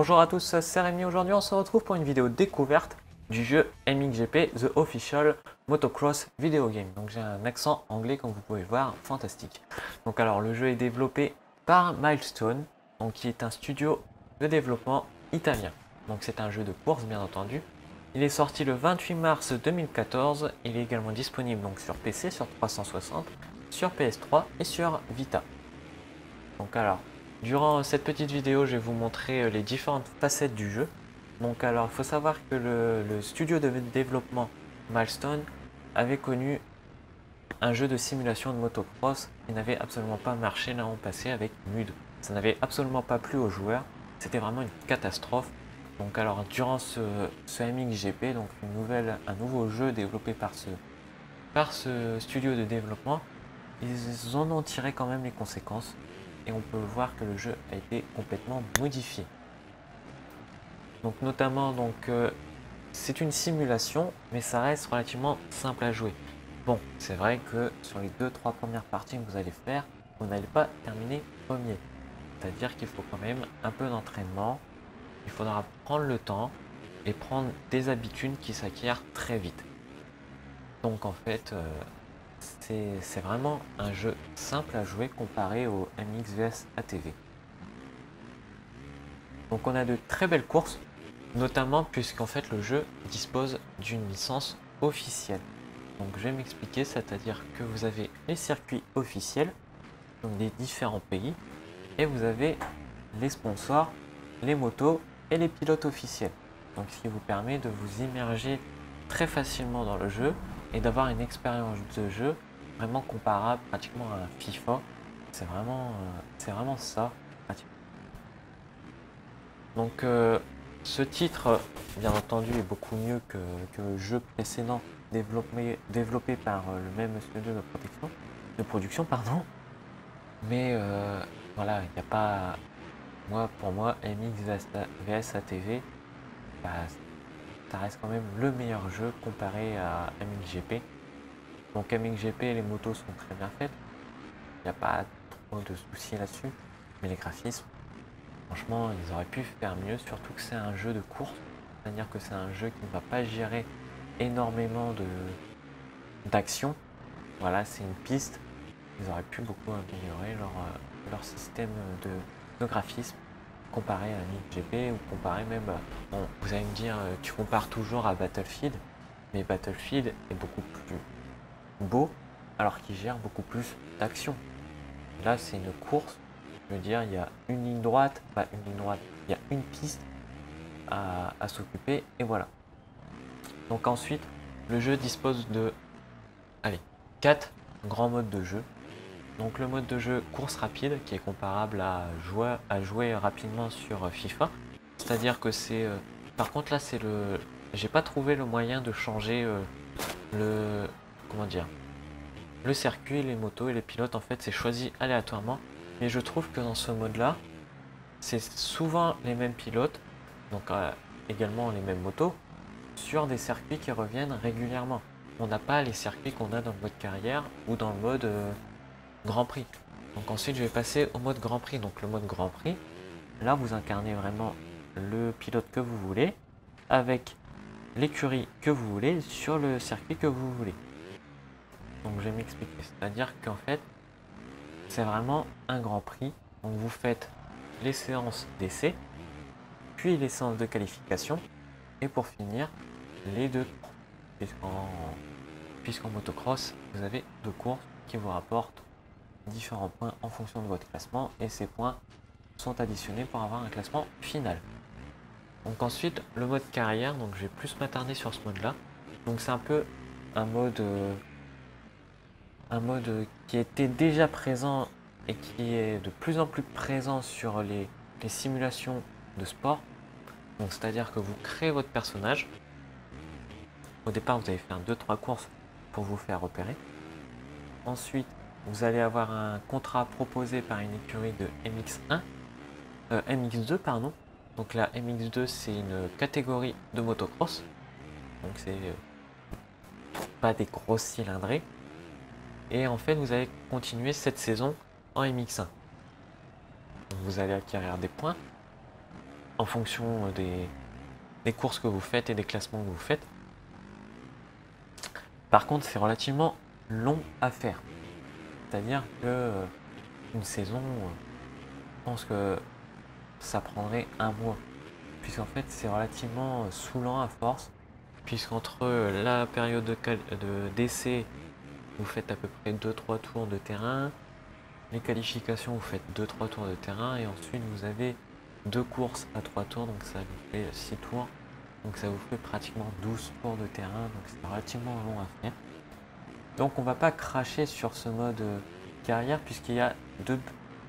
Bonjour à tous, c'est Rémi. Aujourd'hui on se retrouve pour une vidéo découverte du jeu MXGP The Official Motocross Video Game. Donc j'ai un accent anglais comme vous pouvez le voir, fantastique. Donc alors le jeu est développé par Milestone, donc qui est un studio de développement italien. Donc c'est un jeu de course bien entendu. Il est sorti le 28 mars 2014, il est également disponible donc sur PC, sur 360, sur PS3 et sur Vita. Donc alors, durant cette petite vidéo, je vais vous montrer les différentes facettes du jeu. Donc alors, il faut savoir que le studio de développement Milestone avait connu un jeu de simulation de motocross qui n'avait absolument pas marché l'an passé avec MUD. Ça n'avait absolument pas plu aux joueurs, c'était vraiment une catastrophe. Donc alors, durant ce MXGP, donc un nouveau jeu développé par ce studio de développement, ils en ont tiré quand même les conséquences. Et on peut voir que le jeu a été complètement modifié. Donc notamment, c'est une simulation, mais ça reste relativement simple à jouer. Bon, c'est vrai que sur les 2-3 premières parties que vous allez faire, vous n'allez pas terminer premier. C'est-à-dire qu'il faut quand même un peu d'entraînement. Il faudra prendre le temps et prendre des habitudes qui s'acquièrent très vite. Donc en fait, c'est vraiment un jeu simple à jouer comparé au MX vs ATV. Donc on a de très belles courses, notamment puisqu'en fait le jeu dispose d'une licence officielle. Donc je vais m'expliquer, c'est-à-dire que vous avez les circuits officiels, donc des différents pays, et vous avez les sponsors, les motos et les pilotes officiels. Donc ce qui vous permet de vous immerger très facilement dans le jeu et d'avoir une expérience de jeu vraiment comparable pratiquement à un FIFA. C'est vraiment ça. Donc ce titre, bien entendu, est beaucoup mieux que le jeu précédent développé par le même studio de production, pardon. Mais voilà, il n'y a pas... Pour moi, MX vs ATV, bah, ça reste quand même le meilleur jeu comparé à MXGP. Donc MXGP, les motos sont très bien faites, il n'y a pas trop de soucis là-dessus, mais les graphismes, franchement, ils auraient pu faire mieux, surtout que c'est un jeu de course, c'est-à-dire que c'est un jeu qui ne va pas gérer énormément d'action. Voilà, c'est une piste, ils auraient pu beaucoup améliorer leur système de graphisme comparé à MXGP ou comparé même, bon, vous allez me dire, tu compares toujours à Battlefield, mais Battlefield est beaucoup plus beau alors qu'il gère beaucoup plus d'action. Là c'est une course, je veux dire, il y a une ligne droite, pas une ligne droite, il y a une piste à s'occuper et voilà. Donc ensuite le jeu dispose de 4 grands modes de jeu. Donc le mode de jeu course rapide qui est comparable à jouer rapidement sur FIFA, c'est à dire que c'est par contre là c'est j'ai pas trouvé le moyen de changer le circuit, les motos et les pilotes. En fait c'est choisi aléatoirement, mais je trouve que dans ce mode là c'est souvent les mêmes pilotes, donc également les mêmes motos sur des circuits qui reviennent régulièrement. On n'a pas les circuits qu'on a dans le mode carrière ou dans le mode Grand Prix. Donc ensuite je vais passer au mode Grand Prix. Donc le mode Grand Prix, là vous incarnez vraiment le pilote que vous voulez avec l'écurie que vous voulez sur le circuit que vous voulez. Donc je vais m'expliquer, c'est-à-dire qu'en fait c'est vraiment un Grand Prix. Donc vous faites les séances d'essai, puis les séances de qualification, et pour finir les deux courses, puisqu'en motocross vous avez 2 courses qui vous rapportent différents points en fonction de votre classement, et ces points sont additionnés pour avoir un classement final. Donc ensuite le mode carrière, donc je vais plus m'attarder sur ce mode là. Donc c'est un peu un mode qui était déjà présent et qui est de plus en plus présent sur les simulations de sport. Donc c'est à dire que vous créez votre personnage. Au départ vous allez faire 2-3 courses pour vous faire repérer. Ensuite vous allez avoir un contrat proposé par une écurie de MX2 pardon. Donc la MX2 c'est une catégorie de motocross. Donc c'est pas des grosses cylindrées. Et en fait vous allez continuer cette saison en MX1. Donc vous allez acquérir des points. en fonction des courses que vous faites et des classements que vous faites. Par contre, c'est relativement long à faire. C'est-à-dire que une saison, je pense que ça prendrait un mois. Puisqu'en fait, c'est relativement saoulant à force. Puisqu'entre la période de d'essai, vous faites à peu près 2-3 tours de terrain. Les qualifications, vous faites 2-3 tours de terrain. Et ensuite, vous avez 2 courses à 3 tours. Donc ça vous fait 6 tours. Donc ça vous fait pratiquement 12 tours de terrain. Donc c'est relativement long à faire. Donc on va pas cracher sur ce mode carrière puisqu'il y a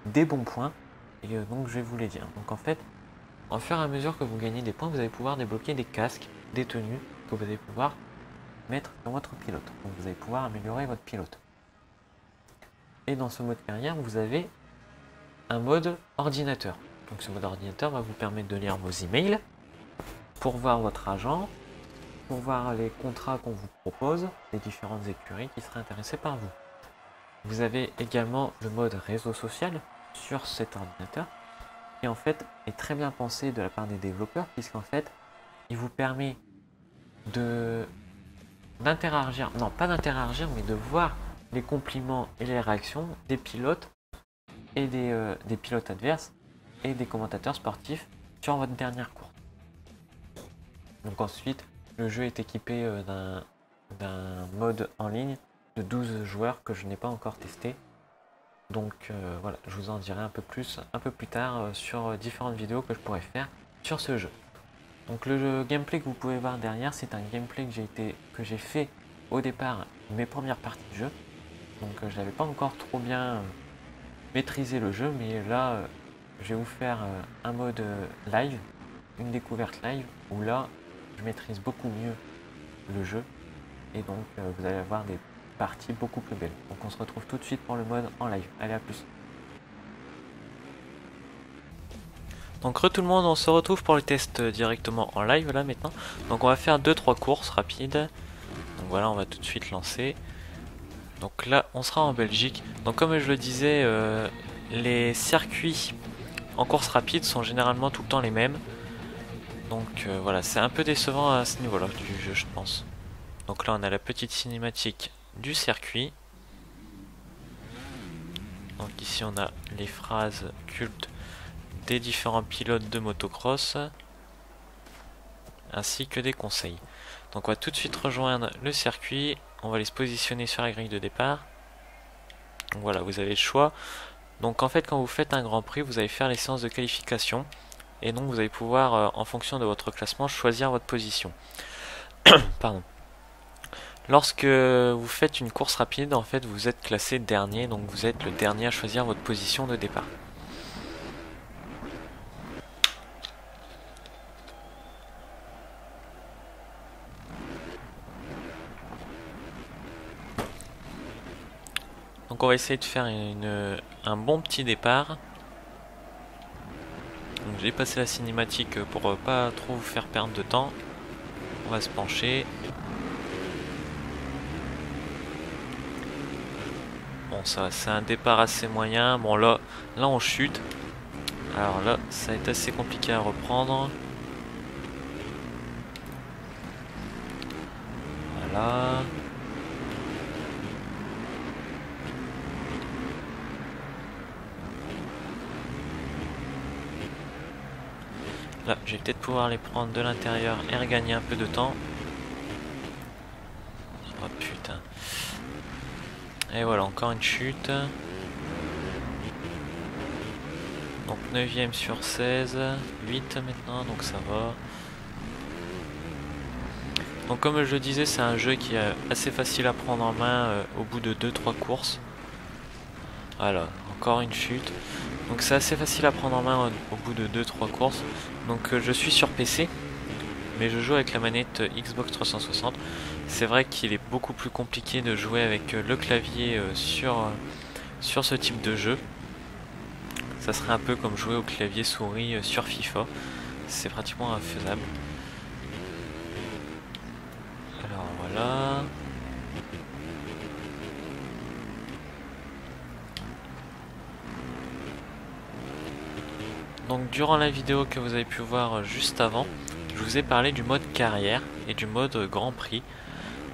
des bons points. Et donc je vais vous les dire. Donc en fait, au fur et à mesure que vous gagnez des points, vous allez pouvoir débloquer des casques, des tenues que vous allez pouvoir mettre dans votre pilote. Donc vous allez pouvoir améliorer votre pilote. Et dans ce mode carrière, vous avez un mode ordinateur. Donc ce mode ordinateur va vous permettre de lire vos emails pour voir votre agent, pour voir les contrats qu'on vous propose, les différentes écuries qui seraient intéressées par vous. Vous avez également le mode réseau social sur cet ordinateur qui en fait est très bien pensé de la part des développeurs puisqu'en fait il vous permet d'interagir, non pas d'interagir mais de voir les compliments et les réactions des pilotes et des pilotes adverses et des commentateurs sportifs sur votre dernière course. Donc ensuite le jeu est équipé d'un mode en ligne de 12 joueurs que je n'ai pas encore testé. Donc voilà, je vous en dirai un peu plus tard sur différentes vidéos que je pourrais faire sur ce jeu. Donc le gameplay que vous pouvez voir derrière, c'est un gameplay que j'ai fait au départ mes premières parties de jeu. Donc je n'avais pas encore trop bien maîtrisé le jeu, mais là je vais vous faire un mode live, une découverte live, où là je maîtrise beaucoup mieux le jeu et donc vous allez avoir des parties beaucoup plus belles. Donc on se retrouve tout de suite pour le mode en live. Allez, à plus. Donc tout le monde, on se retrouve pour le test directement en live là maintenant. Donc on va faire 2-3 courses rapides. Donc voilà, on va tout de suite lancer. Donc là on sera en Belgique. Donc comme je le disais, les circuits en course rapide sont généralement tout le temps les mêmes. Donc voilà, c'est un peu décevant à ce niveau-là du jeu, je pense. Donc là on a la petite cinématique du circuit. Donc ici on a les phrases cultes des différents pilotes de motocross ainsi que des conseils. Donc on va tout de suite rejoindre le circuit, on va aller se positionner sur la grille de départ. Donc voilà, vous avez le choix. Donc en fait quand vous faites un Grand Prix, vous allez faire les séances de qualification et donc vous allez pouvoir en fonction de votre classement choisir votre position. Pardon. Lorsque vous faites une course rapide, en fait vous êtes classé dernier, donc vous êtes le dernier à choisir votre position de départ. Donc on va essayer de faire un bon petit départ. Donc j'ai passé la cinématique pour pas trop vous faire perdre de temps. On va se pencher. Bon, ça c'est un départ assez moyen. Bon là on chute. Alors là ça va être assez compliqué à reprendre. Voilà. Là, je vais peut-être pouvoir les prendre de l'intérieur et regagner un peu de temps. Oh putain. Et voilà, encore une chute. Donc 9ème sur 16. 8 maintenant, donc ça va. Donc comme je le disais, c'est un jeu qui est assez facile à prendre en main au bout de 2-3 courses. Voilà, encore une chute. Donc c'est assez facile à prendre en main au bout de 2-3 courses. Donc je suis sur PC, mais je joue avec la manette Xbox 360. C'est vrai qu'il est beaucoup plus compliqué de jouer avec le clavier sur ce type de jeu. Ça serait un peu comme jouer au clavier souris sur FIFA. C'est pratiquement infaisable. Alors voilà. Donc durant la vidéo que vous avez pu voir juste avant, je vous ai parlé du mode carrière et du mode Grand Prix.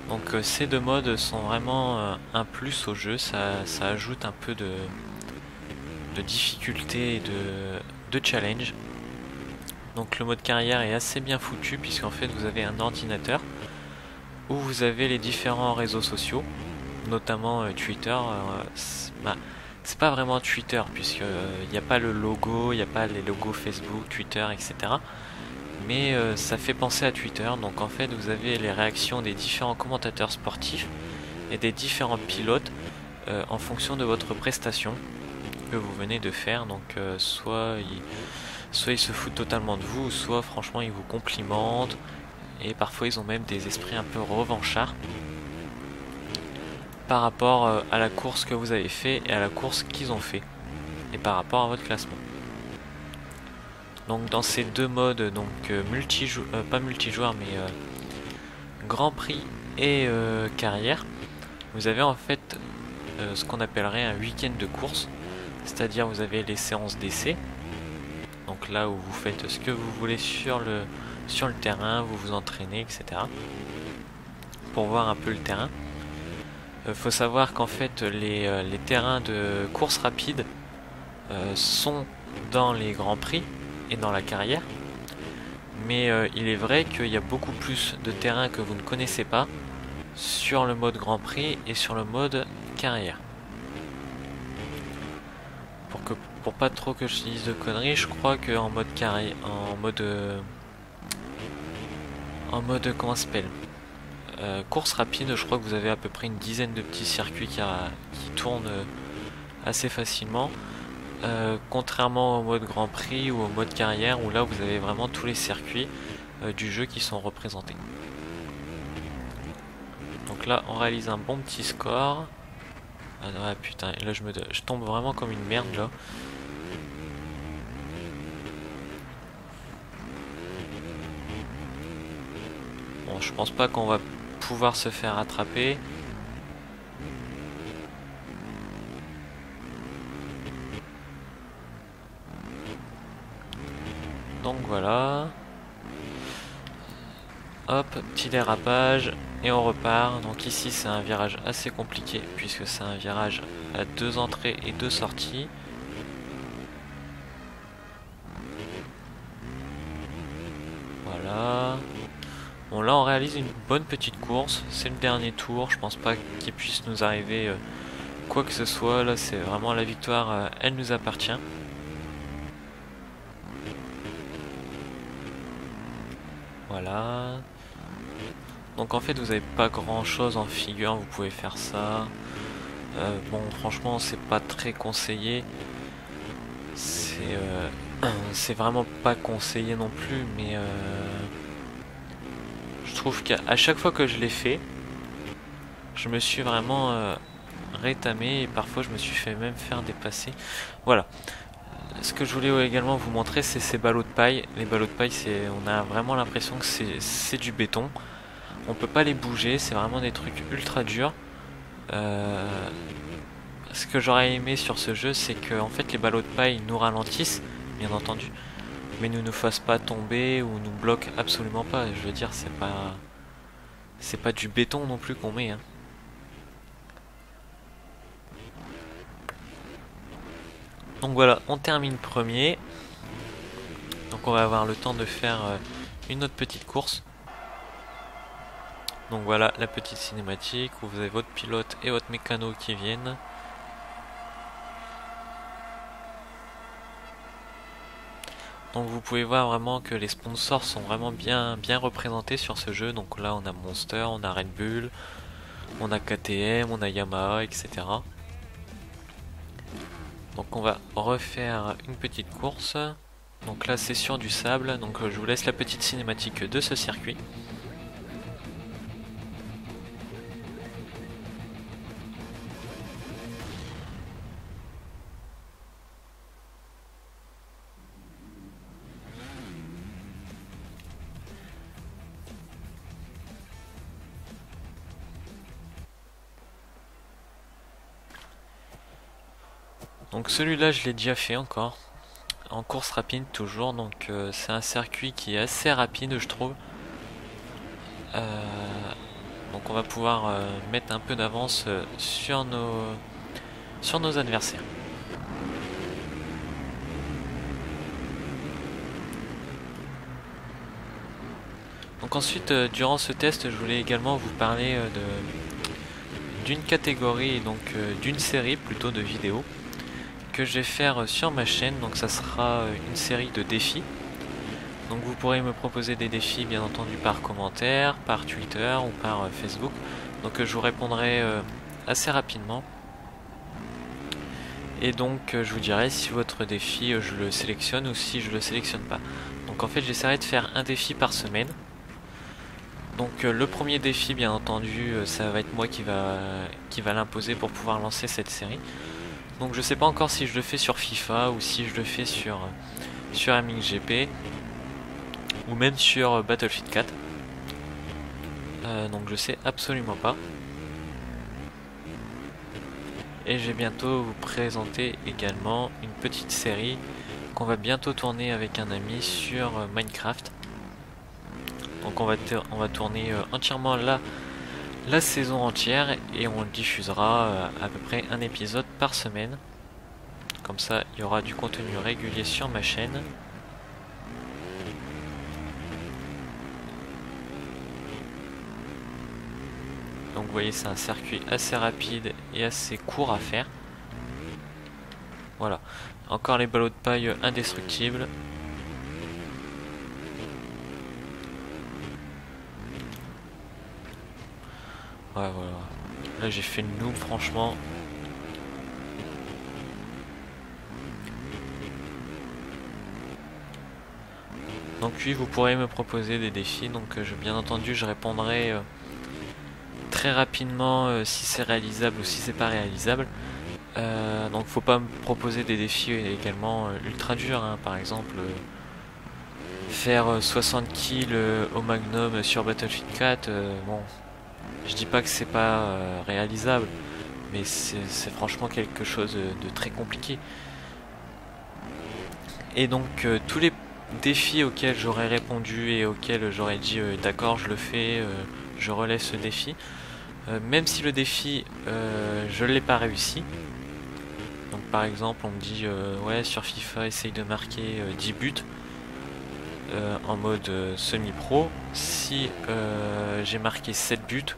Donc ces deux modes sont vraiment un plus au jeu, ça ajoute un peu de difficulté et de challenge. Donc le mode carrière est assez bien foutu puisqu'en fait vous avez un ordinateur où vous avez les différents réseaux sociaux, notamment Twitter. C'est pas vraiment Twitter puisque il n'y a pas le logo, il n'y a pas les logos Facebook, Twitter, etc. Mais ça fait penser à Twitter. Donc en fait vous avez les réactions des différents commentateurs sportifs et des différents pilotes en fonction de votre prestation que vous venez de faire. Donc soit ils se foutent totalement de vous, soit franchement ils vous complimentent, et parfois ils ont même des esprits un peu revanchards par rapport à la course que vous avez fait et à la course qu'ils ont fait, et par rapport à votre classement. Donc dans ces deux modes, donc pas multijoueur mais Grand Prix et carrière, vous avez en fait ce qu'on appellerait un week-end de course, c'est-à-dire vous avez les séances d'essai, donc là où vous faites ce que vous voulez sur le terrain, vous vous entraînez, etc. pour voir un peu le terrain. Faut savoir qu'en fait les terrains de course rapide sont dans les grands prix et dans la carrière, mais il est vrai qu'il y a beaucoup plus de terrains que vous ne connaissez pas sur le mode Grand Prix et sur le mode carrière. Pour pas trop que je dise de conneries, je crois que en mode carrière, en mode comment ça s'appelle, course rapide, je crois que vous avez à peu près une dizaine de petits circuits qui tournent assez facilement, contrairement au mode Grand Prix ou au mode carrière où là vous avez vraiment tous les circuits du jeu qui sont représentés. Donc là on réalise un bon petit score. Ah putain, là je tombe vraiment comme une merde là. Bon, je pense pas qu'on va pouvoir se faire attraper. Donc voilà. Hop, petit dérapage et on repart. Donc ici c'est un virage assez compliqué puisque c'est un virage à 2 entrées et 2 sorties. Voilà. Bon là on réalise une bonne petite course, c'est le dernier tour, je pense pas qu'il puisse nous arriver quoi que ce soit, là c'est vraiment la victoire, elle nous appartient. Voilà. Donc en fait vous avez pas grand chose en figure, vous pouvez faire ça. Bon franchement c'est pas très conseillé. C'est vraiment pas conseillé non plus, mais je trouve qu'à chaque fois que je l'ai fait, je me suis vraiment rétamé et parfois je me suis fait même faire dépasser. Voilà. Ce que je voulais également vous montrer, c'est ces ballots de paille. Les ballots de paille, on a vraiment l'impression que c'est du béton. On peut pas les bouger, c'est vraiment des trucs ultra durs. Ce que j'aurais aimé sur ce jeu, c'est que en fait les ballots de paille nous ralentissent, bien entendu, mais ne nous fassent pas tomber ou nous bloquent absolument pas. Je veux dire, c'est pas du béton non plus qu'on met, hein. Donc voilà, on termine premier. Donc on va avoir le temps de faire une autre petite course. Donc voilà la petite cinématique où vous avez votre pilote et votre mécano qui viennent. Donc vous pouvez voir vraiment que les sponsors sont vraiment bien représentés sur ce jeu. Donc là on a Monster, on a Red Bull, on a KTM, on a Yamaha, etc. Donc on va refaire une petite course. Donc là c'est sur du sable, donc je vous laisse la petite cinématique de ce circuit. Donc celui-là je l'ai déjà fait encore en course rapide toujours, donc c'est un circuit qui est assez rapide je trouve. Donc on va pouvoir mettre un peu d'avance sur nos adversaires. Donc ensuite, durant ce test, je voulais également vous parler d'une catégorie, donc d'une série plutôt de vidéos que je vais faire sur ma chaîne. Donc ça sera une série de défis. Donc vous pourrez me proposer des défis bien entendu par commentaire, par Twitter ou par Facebook. Donc je vous répondrai assez rapidement. Et donc je vous dirai si votre défi je le sélectionne ou si je le sélectionne pas. Donc en fait j'essaierai de faire un défi par semaine. Donc le premier défi bien entendu ça va être moi qui va l'imposer pour pouvoir lancer cette série. Donc je sais pas encore si je le fais sur FIFA ou si je le fais sur MXGP ou même sur Battlefield 4. Donc je sais absolument pas. Et je vais bientôt vous présenter également une petite série qu'on va bientôt tourner avec un ami sur Minecraft. Donc on va tourner entièrement la saison entière et on diffusera à peu près un épisode par semaine. Comme ça il y aura du contenu régulier sur ma chaîne. Donc vous voyez c'est un circuit assez rapide et assez court à faire. Voilà, encore les ballots de paille indestructibles. Ouais, voilà. Là j'ai fait le noob franchement. Donc oui, vous pourrez me proposer des défis. Donc bien entendu je répondrai très rapidement si c'est réalisable ou si c'est pas réalisable. Donc faut pas me proposer des défis également ultra durs, hein. Par exemple faire 60 kills au Magnum sur Battlefield 4. Bon, je dis pas que c'est pas réalisable, mais c'est franchement quelque chose de très compliqué. Et donc tous les défis auxquels j'aurais répondu et auxquels j'aurais dit d'accord je le fais, je relève ce défi, même si le défi je l'ai pas réussi. Donc par exemple on me dit ouais sur FIFA essaye de marquer 10 buts en mode semi-pro. Si j'ai marqué 7 buts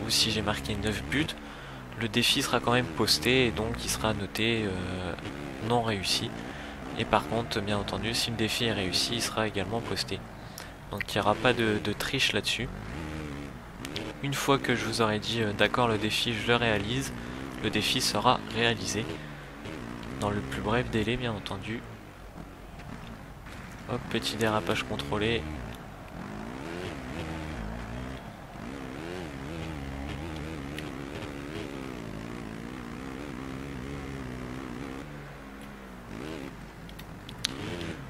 ou si j'ai marqué 9 buts, le défi sera quand même posté et donc il sera noté non réussi. Et par contre bien entendu si le défi est réussi il sera également posté. Donc il n'y aura pas de triche là-dessus. Une fois que je vous aurai dit d'accord le défi je le réalise, le défi sera réalisé dans le plus bref délai bien entendu. Hop, petit dérapage contrôlé.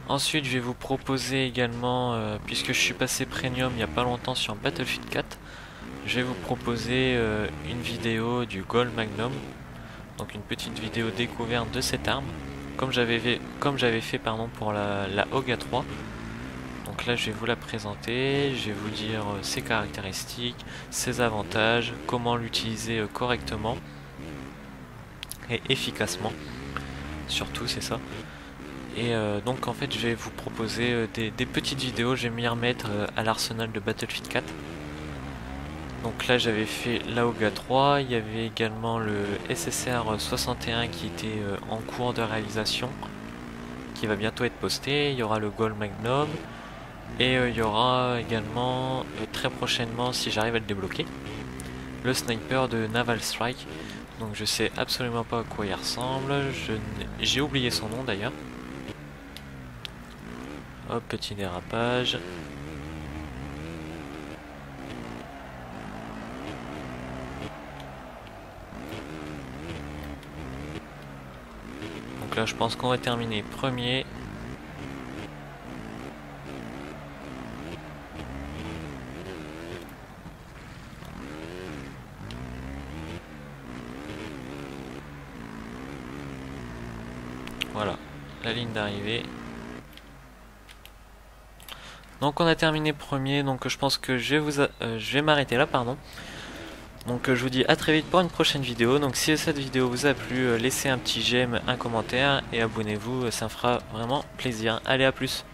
Ensuite je vais vous proposer également, puisque je suis passé premium il n'y a pas longtemps sur Battlefield 4, je vais vous proposer une vidéo du Gold Magnum. Donc une petite vidéo découverte de cette arme, comme j'avais fait pardon, pour la Hog 3. Donc là je vais vous la présenter, je vais vous dire ses caractéristiques, ses avantages, comment l'utiliser correctement et efficacement. Surtout c'est ça. Et donc en fait je vais vous proposer des petites vidéos, je vais m'y remettre à l'arsenal de Battlefield 4. Donc là j'avais fait la Hog 3, il y avait également le SSR 61 qui était en cours de réalisation, qui va bientôt être posté, il y aura le Gold Magnum, et il y aura également très prochainement, si j'arrive à le débloquer, le sniper de Naval Strike. Donc je sais absolument pas à quoi il ressemble, j'ai oublié son nom d'ailleurs. Hop, petit dérapage. Donc là je pense qu'on va terminer premier. Voilà, la ligne d'arrivée. Donc on a terminé premier, donc je pense que je vais m'arrêter là, pardon. Donc je vous dis à très vite pour une prochaine vidéo. Donc si cette vidéo vous a plu, laissez un petit j'aime, un commentaire et abonnez-vous, ça me fera vraiment plaisir. Allez, à plus.